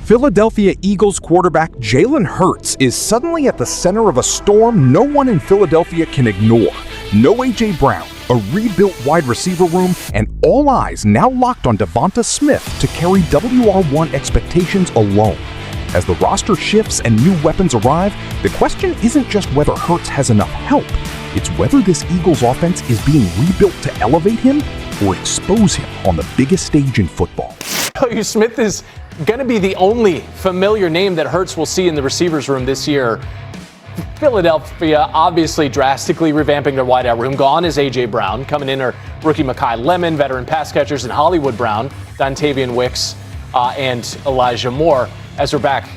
Philadelphia Eagles quarterback Jalen Hurts is suddenly at the center of a storm no one in Philadelphia can ignore. No A.J. Brown, a rebuilt wide receiver room, and all eyes now locked on DeVonta Smith to carry WR1 expectations alone. As the roster shifts and new weapons arrive, the question isn't just whether Hurts has enough help, it's whether this Eagles offense is being rebuilt to elevate him or expose him on the biggest stage in football. Smith is going to be the only familiar name that Hurts will see in the receivers room this year. Philadelphia obviously drastically revamping their wideout room. Gone is A.J. Brown. Coming in are rookie Makai Lemon, veteran pass catchers, and Hollywood Brown, Dontavian Wicks, and Elijah Moore. As we're back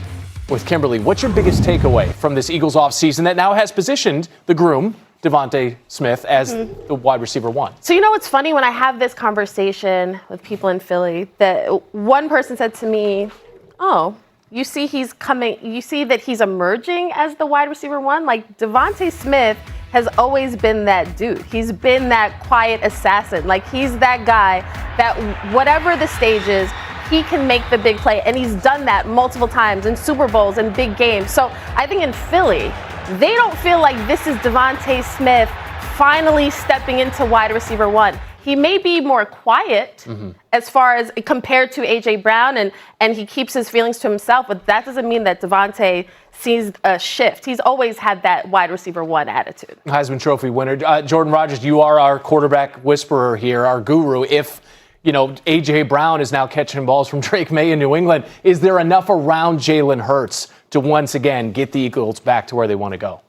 with Kimberly, what's your biggest takeaway from this Eagles offseason that now has positioned the groom, DeVonta Smith, as the wide receiver one? So you know what's funny? When I have this conversation with people in Philly, that one person said to me, oh, you see he's coming, you see that he's emerging as the wide receiver one? Like, DeVonta Smith has always been that dude. He's been that quiet assassin. Like, he's that guy that whatever the stage is, he can make the big play. And he's done that multiple times in Super Bowls and big games. So I think in Philly, they don't feel like this is DeVonta Smith finally stepping into wide receiver one. He may be more quiet as far as compared to A.J. Brown, and he keeps his feelings to himself, but that doesn't mean that DeVonta sees a shift. He's always had that wide receiver one attitude. Heisman Trophy winner. Jordan Rogers, you are our quarterback whisperer here, our guru. If A.J. Brown is now catching balls from Drake May in New England, is there enough around Jalen Hurts to once again get the Eagles back to where they want to go?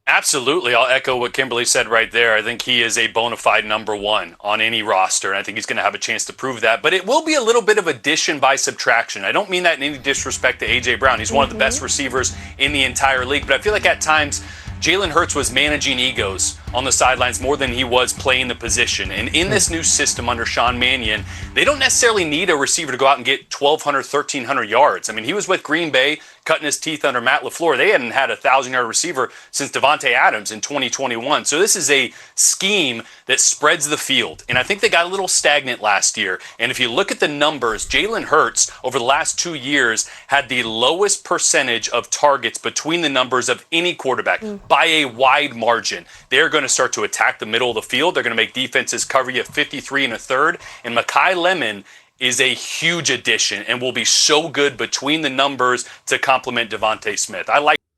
Absolutely. I'll echo what Kimberly said right there. I think he is a bona fide number one on any roster, and I think he's going to have a chance to prove that. But it will be a little bit of addition by subtraction. I don't mean that in any disrespect to A.J. Brown. He's one of the best receivers in the entire league. But I feel like at times Jalen Hurts was managing egos on the sidelines more than he was playing the position. And in this new system under Sean Mannion, they don't necessarily need a receiver to go out and get 1,200, 1,300 yards. I mean, he was with Green Bay, cutting his teeth under Matt LaFleur. They hadn't had a 1,000-yard receiver since Devontae Adams in 2021. So this is a scheme that spreads the field. And I think they got a little stagnant last year. And if you look at the numbers, Jalen Hurts over the last 2 years had the lowest percentage of targets between the numbers of any quarterback by a wide margin. They're going to start to attack the middle of the field. They're going to make defenses cover you at 53 1/3. And Makai Lemon is a huge addition and will be so good between the numbers to complement DeVonta Smith.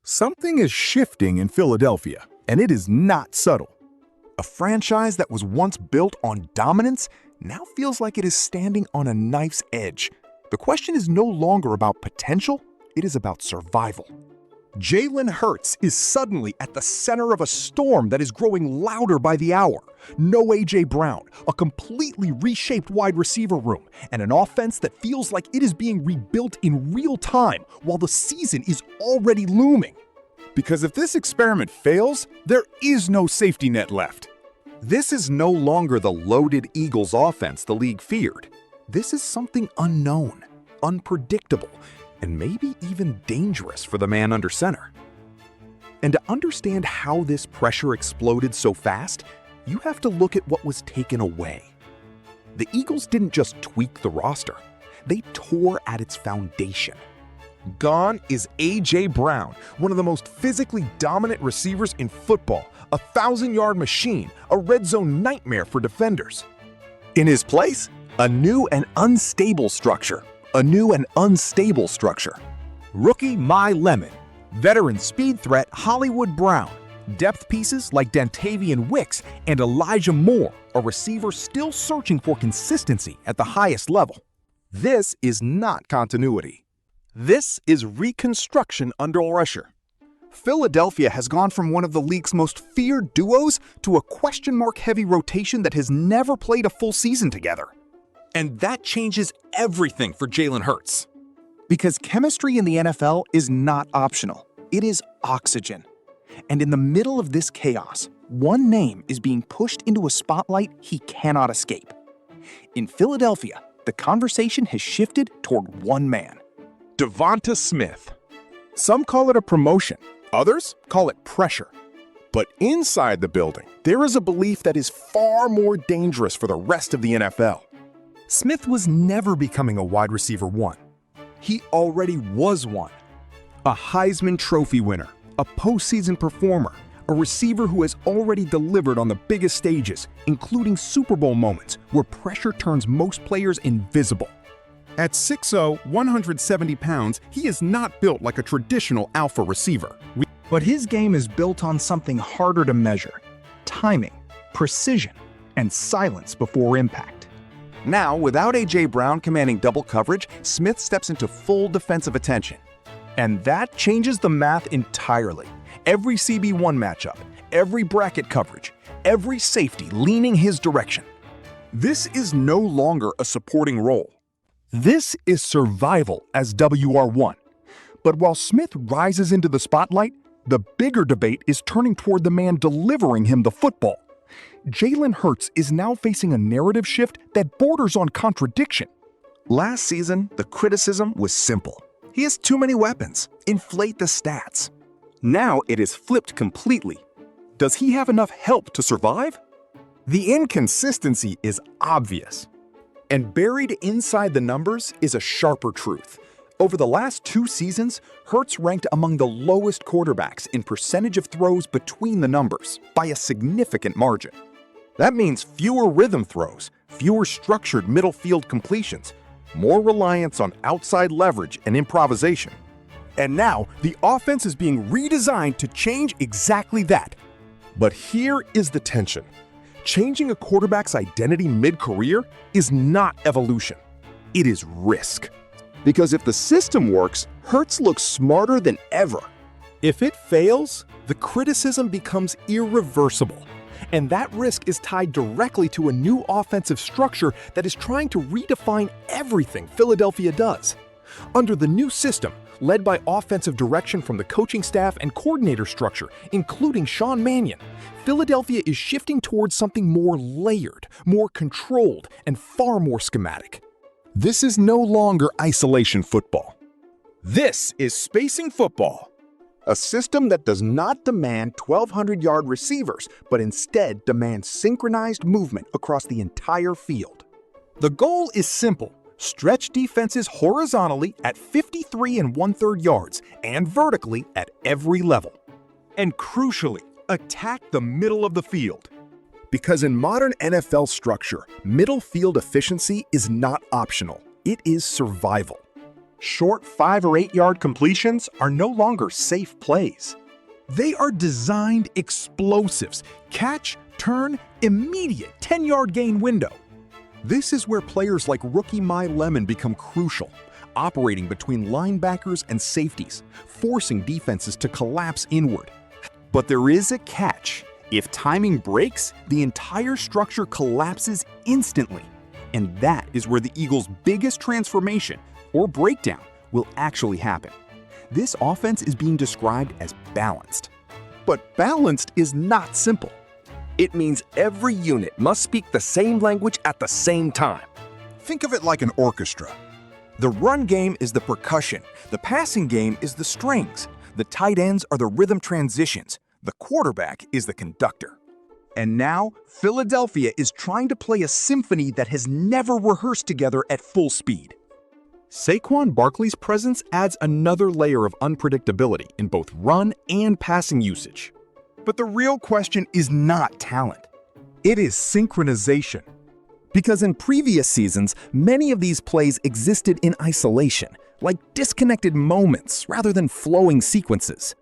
Something is shifting in Philadelphia, and it is not subtle. A franchise that was once built on dominance now feels like it is standing on a knife's edge. The question is no longer about potential, it is about survival. Jalen Hurts is suddenly at the center of a storm that is growing louder by the hour. No A.J. Brown, a completely reshaped wide receiver room, and an offense that feels like it is being rebuilt in real time while the season is already looming. Because if this experiment fails, there is no safety net left. This is no longer the loaded Eagles offense the league feared. This is something unknown, unpredictable, and maybe even dangerous for the man under center. And to understand how this pressure exploded so fast, you have to look at what was taken away. The Eagles didn't just tweak the roster, they tore at its foundation. Gone is A.J. Brown, one of the most physically dominant receivers in football, a 1,000-yard machine, a red zone nightmare for defenders. In his place, a new and unstable structure. Rookie My Lemon, veteran speed threat Hollywood Brown, depth pieces like Dontavian Wicks and Elijah Moore, a receiver still searching for consistency at the highest level. This is not continuity. This is reconstruction under pressure. Philadelphia has gone from one of the league's most feared duos to a question mark heavy rotation that has never played a full season together. And that changes everything for Jalen Hurts. Because chemistry in the NFL is not optional. It is oxygen. And in the middle of this chaos, one name is being pushed into a spotlight he cannot escape. In Philadelphia, the conversation has shifted toward one man. DeVonta Smith. Some call it a promotion. Others call it pressure. But inside the building, there is a belief that is far more dangerous for the rest of the NFL. Smith was never becoming a wide receiver one. he already was one. A Heisman Trophy winner, a postseason performer, a receiver who has already delivered on the biggest stages, including Super Bowl moments where pressure turns most players invisible. At 6'0", 170 pounds, he is not built like a traditional alpha receiver. But his game is built on something harder to measure: timing, precision, and silence before impact. Now, without A.J. Brown commanding double coverage, Smith steps into full defensive attention. And that changes the math entirely. Every CB1 matchup, every bracket coverage, every safety leaning his direction. This is no longer a supporting role. This is survival as WR1. But while Smith rises into the spotlight, the bigger debate is turning toward the man delivering him the football. Jalen Hurts is now facing a narrative shift that borders on contradiction. Last season, the criticism was simple. He has too many weapons. Inflate the stats. Now it is flipped completely. Does he have enough help to survive? The inconsistency is obvious. And buried inside the numbers is a sharper truth. Over the last 2 seasons, Hurts ranked among the lowest quarterbacks in percentage of throws between the numbers by a significant margin. That means fewer rhythm throws, fewer structured middle field completions, more reliance on outside leverage and improvisation. And now, the offense is being redesigned to change exactly that. But here is the tension. Changing a quarterback's identity mid-career is not evolution. It is risk. Because if the system works, Hurts looks smarter than ever. If it fails, the criticism becomes irreversible. And that risk is tied directly to a new offensive structure that is trying to redefine everything Philadelphia does. Under the new system, led by offensive direction from the coaching staff and coordinator structure, including Sean Mannion, Philadelphia is shifting towards something more layered, more controlled, and far more schematic. This is no longer isolation football. This is spacing football. A system that does not demand 1,200-yard receivers, but instead demands synchronized movement across the entire field. The goal is simple: stretch defenses horizontally at 53 1/3 yards and vertically at every level. And crucially, attack the middle of the field. Because in modern NFL structure, middle field efficiency is not optional. It is survival. Short 5 or 8 yard completions are no longer safe plays. They are designed explosives. Catch, turn, immediate 10-yard gain window. This is where players like rookie My Lemon become crucial, operating between linebackers and safeties, forcing defenses to collapse inward. But there is a catch. If timing breaks, the entire structure collapses instantly. And that is where the Eagles' biggest transformation or breakdown will actually happen. This offense is being described as balanced. But balanced is not simple. It means every unit must speak the same language at the same time. Think of it like an orchestra. The run game is the percussion, the passing game is the strings, the tight ends are the rhythm transitions, the quarterback is the conductor. And now, Philadelphia is trying to play a symphony that has never rehearsed together at full speed. Saquon Barkley's presence adds another layer of unpredictability in both run and passing usage. But the real question is not talent. It is synchronization. Because in previous seasons, many of these plays existed in isolation, like disconnected moments rather than flowing sequences.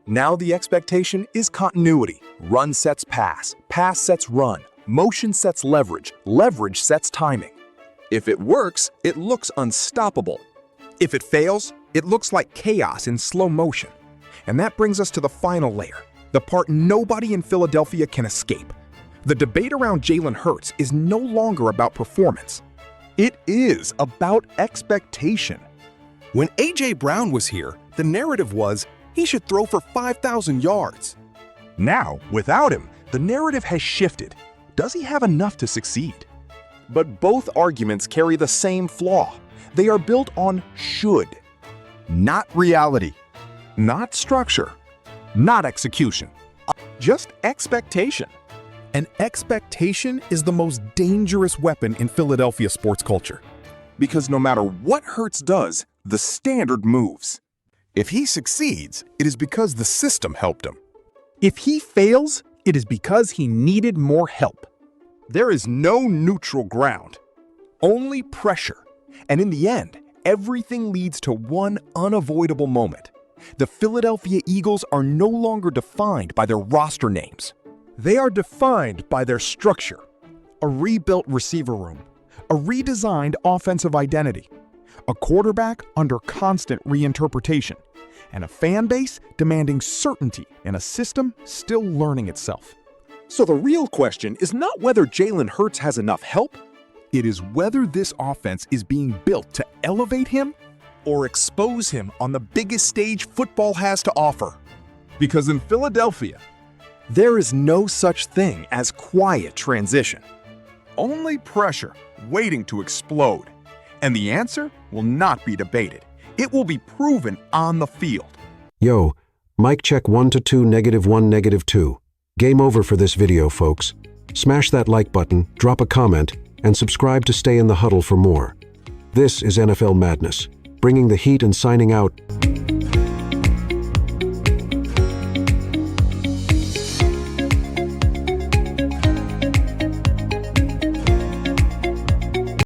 Now the expectation is continuity. Run sets pass sets run, motion sets leverage, leverage sets timing. If it works, it looks unstoppable. If it fails, it looks like chaos in slow motion. And that brings us to the final layer, the part nobody in Philadelphia can escape. The debate around Jalen Hurts is no longer about performance. It is about expectation. When A.J. Brown was here, the narrative was he should throw for 5,000 yards. Now, without him, the narrative has shifted. Does he have enough to succeed? But both arguments carry the same flaw. They are built on should, not reality, not structure, not execution, just expectation. And expectation is the most dangerous weapon in Philadelphia sports culture. Because no matter what Hurts does, the standard moves. If he succeeds, it is because the system helped him. If he fails, it is because he needed more help. There is no neutral ground, only pressure. And in the end, everything leads to one unavoidable moment. The Philadelphia Eagles are no longer defined by their roster names. They are defined by their structure. A rebuilt receiver room, a redesigned offensive identity, a quarterback under constant reinterpretation, and a fan base demanding certainty in a system still learning itself. So the real question is not whether Jalen Hurts has enough help. It is whether this offense is being built to elevate him or expose him on the biggest stage football has to offer. Because in Philadelphia, there is no such thing as quiet transition. Only pressure waiting to explode. And the answer will not be debated. It will be proven on the field. Yo, mic check 1 to 2, -1, -2. Game over for this video, folks. Smash that like button, drop a comment, and subscribe to stay in the huddle for more. This is NFL Madness, bringing the heat and signing out.